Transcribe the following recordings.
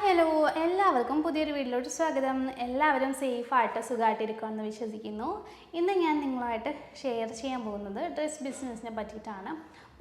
Hello എല്ലാവർക്കും പുതിയൊരു വീഡിയോയിലോട്ട് സ്വാഗതം. എല്ലാവരും സേഫായിട്ട് സുഖമായിട്ടിരിക്കുമെന്ന് വിശ്വസിക്കുന്നു. ഇന്ന് ഞാൻ നിങ്ങളുമായിട്ട് ഷെയർ ചെയ്യാൻ പോകുന്നത് ഡ്രസ് ബിസിനസ്സിനെ പറ്റിയിട്ടാണ്.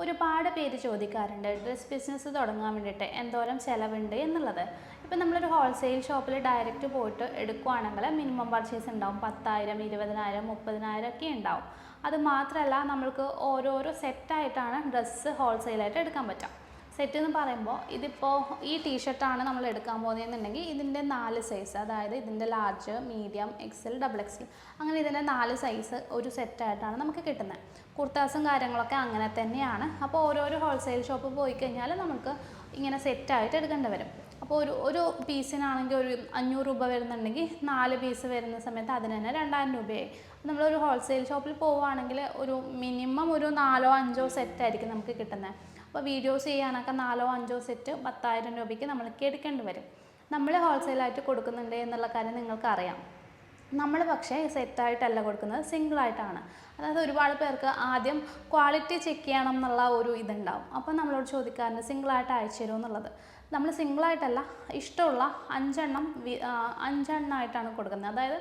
ഒരുപാട് പേര് ചോദിക്കാറുണ്ട് ഡ്രസ് ബിസിനസ് തുടങ്ങാൻ വേണ്ടിയിട്ട് എന്തോരം ചിലവുണ്ട് എന്നുള്ളത്. ഇപ്പം നമ്മളൊരു ഹോൾസെയിൽ ഷോപ്പിൽ ഡയറക്റ്റ് പോയിട്ട് എടുക്കുകയാണെങ്കിൽ മിനിമം പർച്ചേസ് ഉണ്ടാവും 10,000, 20,000, 30,000 ഒക്കെ ഉണ്ടാവും. അത് മാത്രമല്ല നമ്മൾക്ക് ഓരോരോ സെറ്റായിട്ടാണ് ഡ്രസ്സ് ഹോൾസെയിലായിട്ട് എടുക്കാൻ പറ്റുക. സെറ്റ് എന്ന് പറയുമ്പോൾ ഇതിപ്പോൾ ഈ ടീഷർട്ടാണ് നമ്മൾ എടുക്കാൻ പോകുന്നതെന്നുണ്ടെങ്കിൽ ഇതിൻ്റെ 4 സൈസ്, അതായത് ഇതിൻ്റെ large, medium, XL, double XL, അങ്ങനെ ഇതിൻ്റെ 4 സൈസ് ഒരു സെറ്റായിട്ടാണ് നമുക്ക് കിട്ടുന്നത്. കുർത്താസും കാര്യങ്ങളൊക്കെ അങ്ങനെ തന്നെയാണ്. അപ്പോൾ ഓരോരോ ഹോൾസെയിൽ ഷോപ്പ് പോയി കഴിഞ്ഞാൽ നമുക്ക് ഇങ്ങനെ സെറ്റായിട്ട് എടുക്കേണ്ടി വരും. അപ്പോൾ ഒരു പീസിനാണെങ്കിൽ ഒരു 500 രൂപ വരുന്നുണ്ടെങ്കിൽ 4 പീസ് വരുന്ന സമയത്ത് അതിന് തന്നെ 2000 രൂപയായി. നമ്മളൊരു ഹോൾസെയിൽ ഷോപ്പിൽ പോവുകയാണെങ്കിൽ ഒരു മിനിമം ഒരു 4-5 സെറ്റായിരിക്കും നമുക്ക് കിട്ടുന്നത്. അപ്പോൾ വീഡിയോസ് ചെയ്യാനൊക്കെ 4-5 സെറ്റ് 10,000 രൂപയ്ക്ക് നമ്മൾക്ക് എടുക്കേണ്ടി വരും. നമ്മൾ ഹോൾസെയിലായിട്ട് കൊടുക്കുന്നുണ്ട് എന്നുള്ള കാര്യം നിങ്ങൾക്കറിയാം. നമ്മൾ പക്ഷേ സെറ്റായിട്ടല്ല കൊടുക്കുന്നത്, സിംഗിളായിട്ടാണ്. അതായത് ഒരുപാട് പേർക്ക് ആദ്യം ക്വാളിറ്റി ചെക്ക് ചെയ്യണം എന്നുള്ള ഒരു ഇതുണ്ടാവും. അപ്പോൾ നമ്മളോട് ചോദിക്കാറുണ്ട് സിംഗിളായിട്ട് അയച്ചു തരുമോ എന്നുള്ളത്. നമ്മൾ സിംഗിളായിട്ടല്ല, ഇഷ്ടമുള്ള 5 എണ്ണമായിട്ടാണ് കൊടുക്കുന്നത്. അതായത്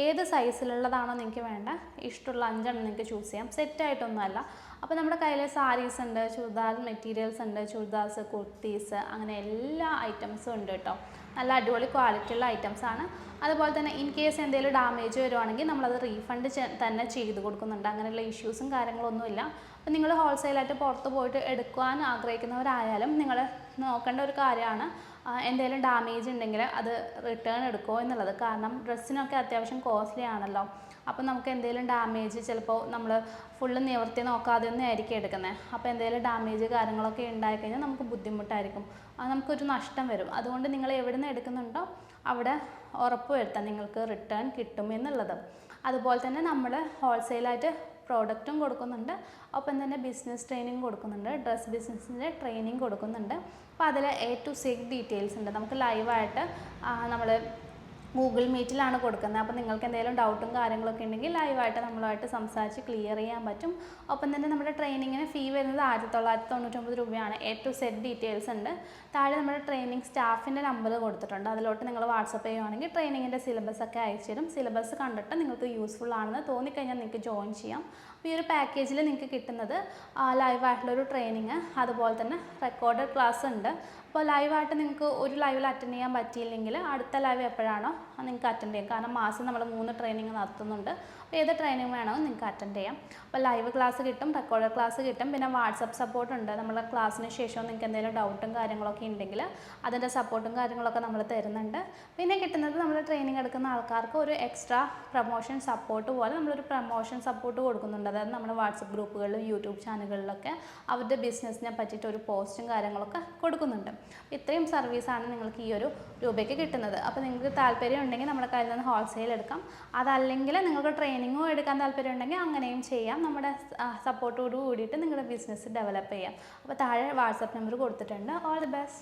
ഏത് സൈസിലുള്ളതാണോ നിങ്ങൾക്ക് വേണ്ട, ഇഷ്ടമുള്ള 5 എണ്ണം നിങ്ങൾക്ക് ചൂസ് ചെയ്യാം. സെറ്റായിട്ടൊന്നുമല്ല. അപ്പോൾ നമ്മുടെ കയ്യിൽ സാരീസ് ഉണ്ട്, ചുരിദാർ മെറ്റീരിയൽസ് ഉണ്ട്, ചുരിദാർസ്, കുർത്തീസ്, അങ്ങനെ എല്ലാ ഐറ്റംസും ഉണ്ട് കേട്ടോ. നല്ല അടിപൊളി ക്വാളിറ്റിയുള്ള ഐറ്റംസാണ്. അതുപോലെ തന്നെ ഇൻ കേസ് എന്തെങ്കിലും ഡാമേജ് വരുവാണെങ്കിൽ നമ്മളത് റീഫണ്ട് തന്നെ ചെയ്ത് കൊടുക്കുന്നുണ്ട്. അങ്ങനെയുള്ള ഇഷ്യൂസും കാര്യങ്ങളൊന്നുമില്ല. അപ്പോൾ നിങ്ങൾ ഹോൾസെയിലായിട്ട് പുറത്ത് പോയിട്ട് എടുക്കുവാൻ ആഗ്രഹിക്കുന്നവരായാലും നിങ്ങൾ നോക്കേണ്ട ഒരു കാര്യമാണ് എന്തെങ്കിലും ഡാമേജ് ഉണ്ടെങ്കിൽ അത് റിട്ടേൺ എടുക്കുമോ എന്നുള്ളത്. കാരണം ഡ്രസ്സിനൊക്കെ അത്യാവശ്യം കോസ്റ്റ്ലി ആണല്ലോ. അപ്പോൾ നമുക്ക് എന്തെങ്കിലും ഡാമേജ്, ചിലപ്പോൾ നമ്മൾ ഫുള്ള് നിവർത്തി നോക്കാതെ ഒന്നും ആയിരിക്കും എടുക്കുന്നത്. അപ്പോൾ എന്തെങ്കിലും ഡാമേജ് കാര്യങ്ങളൊക്കെ ഉണ്ടായിക്കഴിഞ്ഞാൽ നമുക്ക് ബുദ്ധിമുട്ടായിരിക്കും, നമുക്കൊരു നഷ്ടം വരും. അതുകൊണ്ട് നിങ്ങൾ എവിടെ നിന്ന് എടുക്കുന്നുണ്ടോ അവിടെ ഉറപ്പ് വരുത്താം നിങ്ങൾക്ക് റിട്ടേൺ കിട്ടും എന്നുള്ളത്. അതുപോലെ തന്നെ നമ്മൾ ഹോൾസെയിലായിട്ട് പ്രോഡക്റ്റും കൊടുക്കുന്നുണ്ട്, ഒപ്പം തന്നെ ബിസിനസ് ട്രെയിനിങ് കൊടുക്കുന്നുണ്ട്, ഡ്രസ് ബിസിനസ്സിൻ്റെ ട്രെയിനിങ് കൊടുക്കുന്നുണ്ട്. അപ്പോൾ അതിൽ A to Z ഡീറ്റെയിൽസ് ഉണ്ട്. നമുക്ക് ലൈവായിട്ട് നമ്മൾ ഗൂഗിൾ മീറ്റിലാണ് കൊടുക്കുന്നത്. അപ്പോൾ നിങ്ങൾക്ക് എന്തെങ്കിലും ഡൗട്ടും കാര്യങ്ങളൊക്കെ ഉണ്ടെങ്കിൽ ലൈവായിട്ട് നമ്മളുമായിട്ട് സംസാരിച്ച് ക്ലിയർ ചെയ്യാൻ പറ്റും. ഒപ്പം തന്നെ നമ്മുടെ ട്രെയിനിങ്ങിന് ഫീ വരുന്നത് 1999 രൂപയാണ്. A to Z ഡീറ്റെയിൽസ് ഉണ്ട്. താഴെ നമ്മുടെ ട്രെയിനിങ് സ്റ്റാഫിൻ്റെ നമ്പർ കൊടുത്തിട്ടുണ്ട്. അതിലോട്ട് നിങ്ങൾ വാട്സപ്പ് ചെയ്യുകയാണെങ്കിൽ ട്രെയിനിങ്ങിൻ്റെ സിലബസ് ഒക്കെ അയച്ചു തരും. സിലബസ് കണ്ടിട്ട് നിങ്ങൾക്ക് യൂസ്ഫുൾ ആണെന്ന് തോന്നിക്കഴിഞ്ഞാൽ നിങ്ങൾക്ക് ജോയിൻ ചെയ്യാം. അപ്പോൾ ഈ ഒരു പാക്കേജിൽ നിങ്ങൾക്ക് കിട്ടുന്നത് ലൈവായിട്ടുള്ളൊരു ട്രെയിനിങ്, അതുപോലെ തന്നെ റെക്കോർഡഡ് ക്ലാസ് ഉണ്ട്. അപ്പോൾ ലൈവായിട്ട് നിങ്ങൾക്ക് ഒരു ലൈവിൽ അറ്റൻഡ് ചെയ്യാൻ പറ്റിയില്ലെങ്കിൽ അടുത്ത ലൈവ് എപ്പോഴാണോ നിങ്ങൾക്ക് അറ്റൻഡ് ചെയ്യാം. കാരണം മാസം നമ്മൾ 3 ട്രെയിനിങ് നടത്തുന്നുണ്ട്. അപ്പോൾ ഏത് ട്രെയിനിങ് വേണോ നിങ്ങൾക്ക് അറ്റൻഡ് ചെയ്യാം. അപ്പോൾ ലൈവ് ക്ലാസ് കിട്ടും, റെക്കോർഡഡ് ക്ലാസ് കിട്ടും, പിന്നെ വാട്സപ്പ് സപ്പോർട്ട് ഉണ്ട്. നമ്മുടെ ക്ലാസ്സിന് ശേഷം നിങ്ങൾക്ക് എന്തെങ്കിലും ഡൗട്ടും കാര്യങ്ങളൊക്കെ ഉണ്ടെങ്കിൽ അതിൻ്റെ സപ്പോർട്ടും കാര്യങ്ങളൊക്കെ നമ്മൾ തരുന്നുണ്ട്. പിന്നെ കിട്ടുന്നത് നമ്മൾ ട്രെയിനിങ് എടുക്കുന്ന ആൾക്കാർക്ക് ഒരു എക്സ്ട്രാ പ്രൊമോഷൻ സപ്പോർട്ട് പോലെ നമ്മളൊരു പ്രൊമോഷൻ സപ്പോർട്ട് കൊടുക്കുന്നുണ്ട്. അതായത് നമ്മുടെ വാട്സപ്പ് ഗ്രൂപ്പുകളിലും യൂട്യൂബ് ചാനലുകളിലൊക്കെ അവരുടെ ബിസിനസ്സിനെ പറ്റിയിട്ട് ഒരു പോസ്റ്റും കാര്യങ്ങളൊക്കെ കൊടുക്കുന്നുണ്ട്. ഇത്രയും സർവീസാണ് നിങ്ങൾക്ക് ഈ ഒരു രൂപയ്ക്ക് കിട്ടുന്നത്. അപ്പോൾ നിങ്ങൾക്ക് താല്പര്യം ഉണ്ടെങ്കിൽ നമ്മുടെ കയ്യിൽ നിന്ന് ഹോൾസെയിൽ എടുക്കാം. അതല്ലെങ്കിൽ നിങ്ങൾക്ക് ട്രെയിനിങ്ങും എടുക്കാൻ താല്പര്യം ഉണ്ടെങ്കിൽ അങ്ങനെയും ചെയ്യാം. നമ്മുടെ സപ്പോർട്ടോട് കൂടിയിട്ട് നിങ്ങളുടെ ബിസിനസ് ഡെവലപ്പ് ചെയ്യാം. അപ്പോൾ താഴെ വാട്സപ്പ് നമ്പർ കൊടുത്തിട്ടുണ്ട്. All the best.